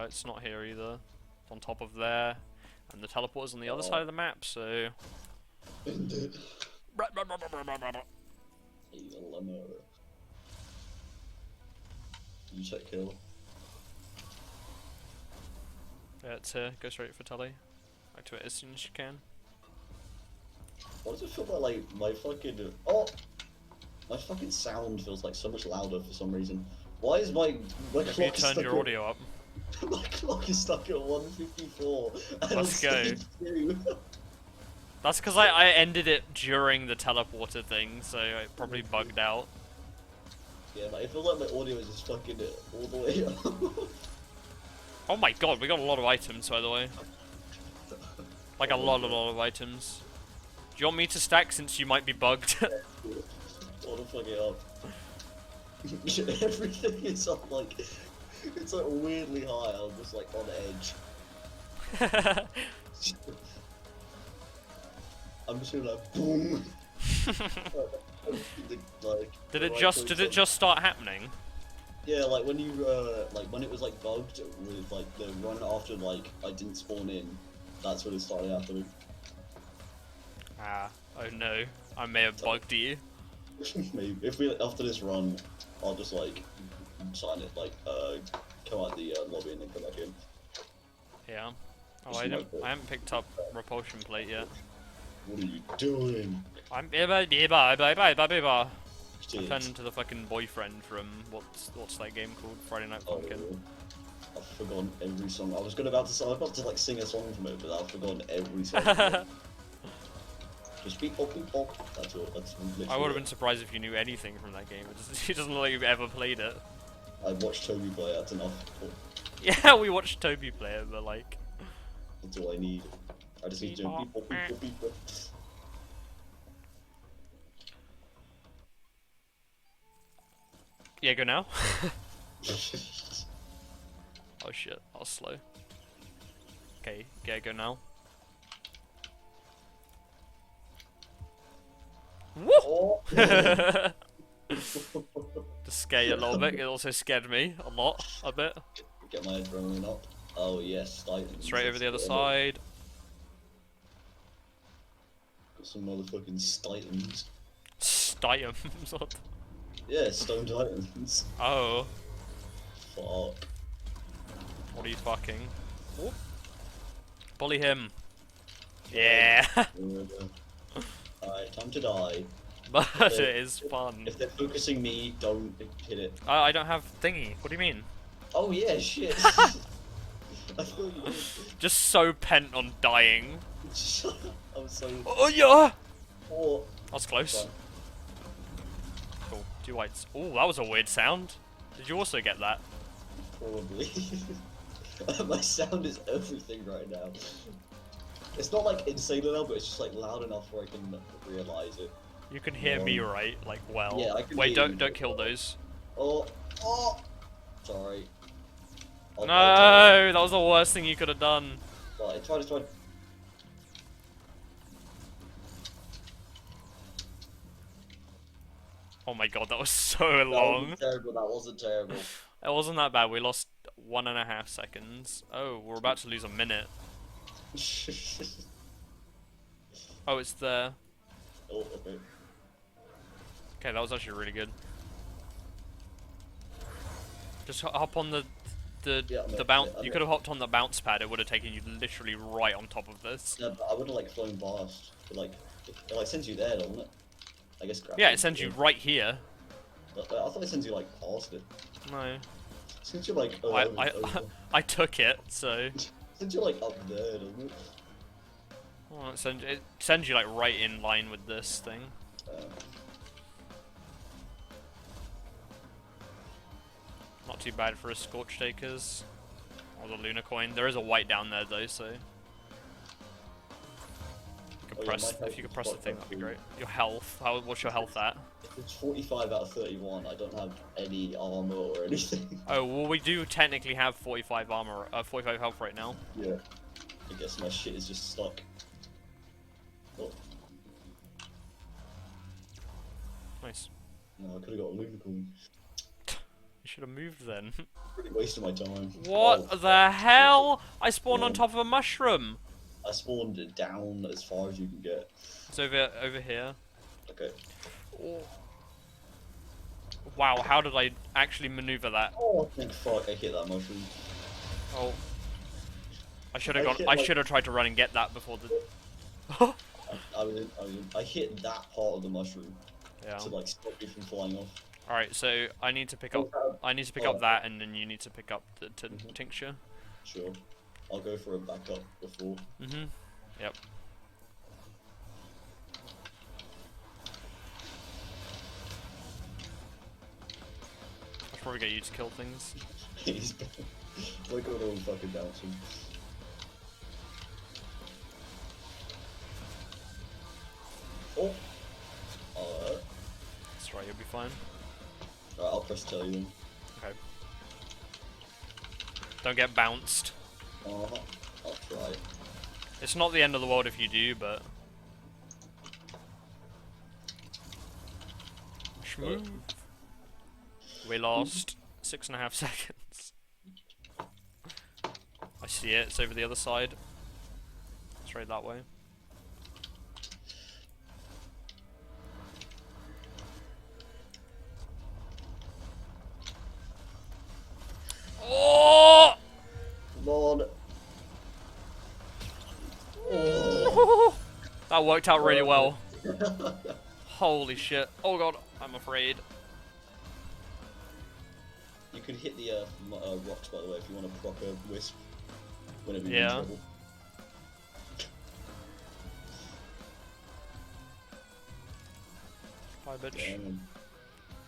It's not here either. It's on top of there. And the teleport's on the other side of the map, so... Indeed. Yeah, You check kill. it's here. Go straight for telly. Back to it as soon as you can. Why does it feel like my fucking my fucking sound feels like so much louder for some reason? Why is my If you clock turn stuck your audio up. my clock is stuck at 154 and Let's I'm go. stage 2. That's because I ended it during the teleporter thing, so it probably bugged out. Yeah, but I feel like my audio is just fucking all the way up. Oh my god, we got a lot of items, by the way. Like a lot of items. Do you want me to stack since you might be bugged? What the fuck it up? Everything is up like, it's like weirdly high, I'm just like on edge. I'm just gonna like, boom. Did it just start happening? Yeah, like when you like when it was like bugged with like the run after like I didn't spawn in, that's when it started happening. Ah, oh no, I may have bugged you. Maybe if we after this run, I'll just like sign it like come out the lobby and then come back in. Yeah. Oh, I haven't picked up repulsion plate yet. What are you doing? I turned into the fucking boyfriend from what's that game called? Friday Night Funkin'. I've forgotten every song. I was about to like sing a song from it, but I've forgotten every song. Just beep pop beep pop. That's all. That's literally I would have been surprised if you knew anything from that game. It doesn't look like you've ever played it. I've watched Toby play it, that's enough. Yeah, we watched Toby play it, but like... That's all I need. I just need to do beep pop beep pop beep pop. Yeah, go now. Oh shit, I was slow. Okay, yeah, go now. Woo! Oh. To scare you a little bit, it also scared me a lot, a bit. Get my adrenaline up. Oh yes, Titans. Straight over the other side. Got some motherfucking Titans. Titans. Yeah, Stone Titans. Oh. Fuck. What are you fucking? Ooh. Bully him. Yeah. Alright, time to die. But it is fun. If they're focusing me, don't hit it. I don't have thingy. What do you mean? Oh yeah, shit. I thought you did. Just so pent on dying. I'm so... Oh yeah! Oh. That was close. Cool. 2 whites. Oh, that was a weird sound. Did you also get that? Probably. My sound is everything right now. It's not like insane enough, but it's just like loud enough where I can realize it. You can hear me right, like well. Yeah, I can Wait, hear don't you. kill those. Oh, sorry. No, that was the worst thing you could have done. Right, try. Oh my god, that was so That long. wasn't terrible. That wasn't terrible. It wasn't that bad. We lost 1.5 seconds. Oh, we're about to lose a minute. Oh, it's there. Oh, okay. Okay, that was actually really good. Just hop on the bounce. You could have hopped on the bounce pad. It would have taken you literally right on top of this. Yeah, but I would have like flown past. But like, it like sends you there, doesn't it? I guess. Yeah, it sends you right here. I thought it sends you like past it. No. It sends you like. I took it, so. It sends you like up there, doesn't it? Well, it sends you like right in line with this thing. Not too bad for a Scorch Takers. Or the Luna coin. There is a white down there though, so. If you could press the thing, that'd be great. Your health. What's your health at? It's 45 out of 31. I don't have any armor or anything. Oh, well, we do technically have 45 armor, 45 health right now. Yeah. I guess my shit is just stuck. Oh. Nice. No, I could have got a Luna coin. You should have moved then. Really wasting my time. What Oh, the hell? I spawned on top of a mushroom. I spawned it down as far as you can get. It's over here. Okay. Oh. Wow, how did I actually maneuver that? Oh, thank fuck, I hit that mushroom. Oh. I should have tried to run and get that before the I hit that part of the mushroom Yeah. to like stop you from flying off. Alright, so I need to pick up that, and then you need to pick up the tincture. Sure. I'll go for a backup before. Yep. I should probably get you to kill things. He's like all those fucking bouncing. Oh! Alright. That's right, you'll be fine. Alright, I'll press tell you then. Okay. Don't get bounced. I'll try. It's not the end of the world if you do, but... Schmoo. We lost 6.5 seconds. I see it, it's over the other side. Straight that way. Oh! Come on! That worked out really well. Holy shit. Oh god, I'm afraid. You can hit the rocks, by the way, if you want to proc a wisp. Whenever you're in trouble. Bye, bitch.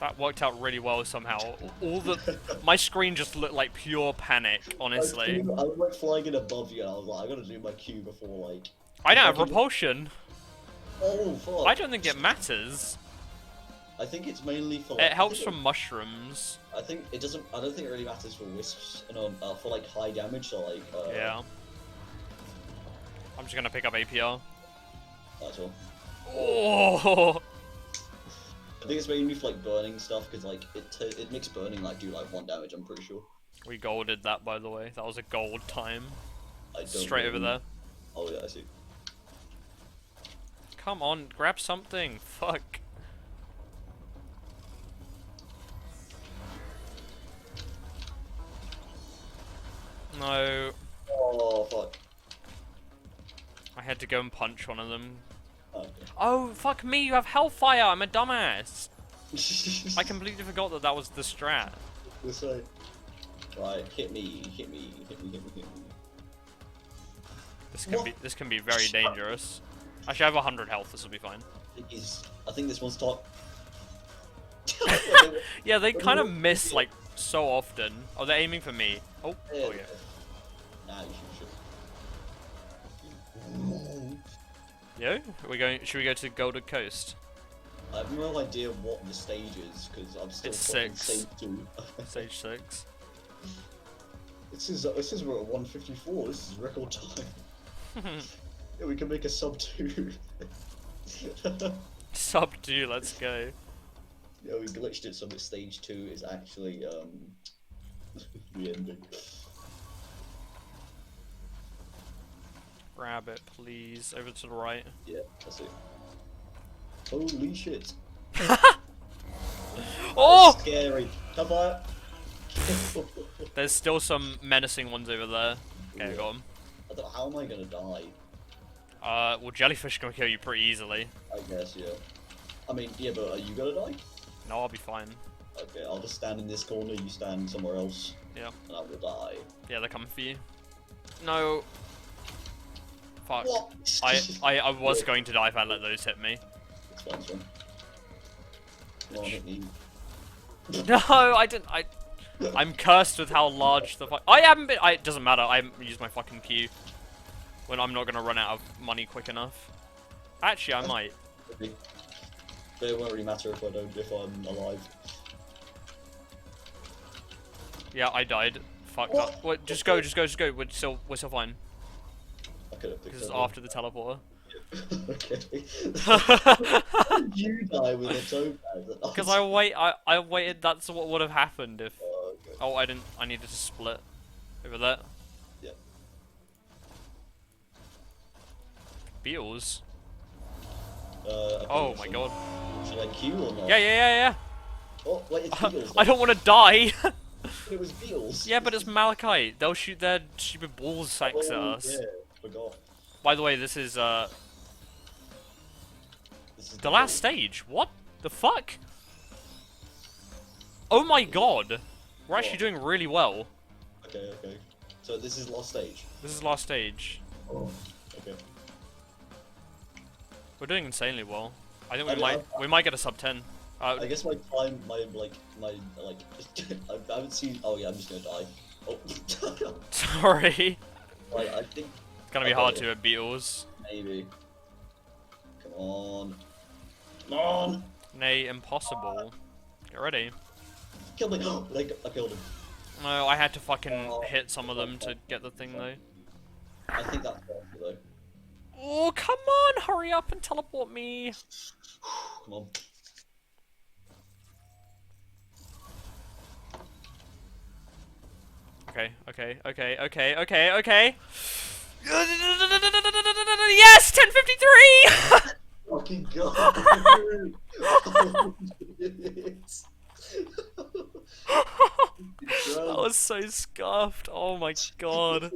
That worked out really well somehow. My screen just looked like pure panic, honestly. I was like flying in above you, and I was like, I gotta do my Q before like. I don't have repulsion. Oh fuck! I don't think it matters. I think it's mainly for. Like, it helps from mushrooms. I think it doesn't. I don't think it really matters for wisps, and for like high damage, so like. Yeah. I'm just gonna pick up APR. That's all. Oh. I think it's mainly for like burning stuff, because like it makes burning like do like 1 damage. I'm pretty sure. We golded that, by the way. That was a gold time. I don't Straight over there. Oh yeah, I see. Come on, grab something. Fuck. No. Oh fuck. I had to go and punch one of them. Okay. Oh, fuck me, you have Hellfire! I'm a dumbass! I completely forgot that that was the strat. This way. Right, hit me, hit me, hit me, hit me, hit me. This can be very dangerous. Actually, I have 100 health, this will be fine. I think this one's top. Yeah, they kind of miss, like, so often. Oh, they're aiming for me. Oh, Yeah. oh yeah. Nah, you should. Yo, should we go to Golden Coast? I have no idea what the stage is, because I'm still It's fucking 6. stage 2. Stage 6. This is we're at 154, this is record time. Yeah, we can make a sub 2. Sub 2, let's go. Yeah, we glitched it so that stage 2 is actually, the ending. Grab it, please. Over to the right. Yeah, that's it. Holy shit. Oh! That's scary. Come on. There's still some menacing ones over there. Okay, I got them. I don't know, how am I gonna die? Well, jellyfish can kill you pretty easily. I guess, yeah. I mean, yeah, but are you gonna die? No, I'll be fine. Okay, I'll just stand in this corner, you stand somewhere else. Yeah. And I will die. Yeah, they're coming for you. No. Fuck. What? I was going to die if I let those hit me. It's fine, it's fine. Come on, hit me. No, I didn't. I'm cursed with how large the fuck. I haven't been. It doesn't matter. I haven't used my fucking Q. When I'm not gonna run out of money quick enough. Actually, I might. But it won't really matter if I'm alive. Yeah, I died. Fuck that. Wait, just go. We're still fine. I could have picked Because it's that up. after the teleporter. Okay. How did you die with a toe pad? Because I waited. That's what would have happened if Oh, I didn't. I needed to split over there. Yeah. Beetles. Okay, Oh my so god. should I queue or not? Yeah. Oh, wait, it's beetles. I don't want to die. It was beetles. Yeah, but it's malachite. They'll shoot their stupid ball sacks at Oh, us. yeah, forgot. By the way, this is This is the last stage. What the fuck? Oh my god. We're actually doing really well. Okay. So this is last stage. This is last stage. Oh. Okay. We're doing insanely well. I think I we mean, might get a sub 10. I guess my time, my I haven't seen. Oh yeah, I'm just gonna die. Oh. Sorry. I think It's gonna be hard to at Beatles. maybe. Come on. Come on. Nay, impossible. Get ready. Kill me. Like, I killed him. No, I had to fucking hit some of them to get the thing though. I think that's faster though. Oh, come on! Hurry up and teleport me. Come on. Okay. Yes! 1053! Fucking god. That was so scuffed. Oh my god.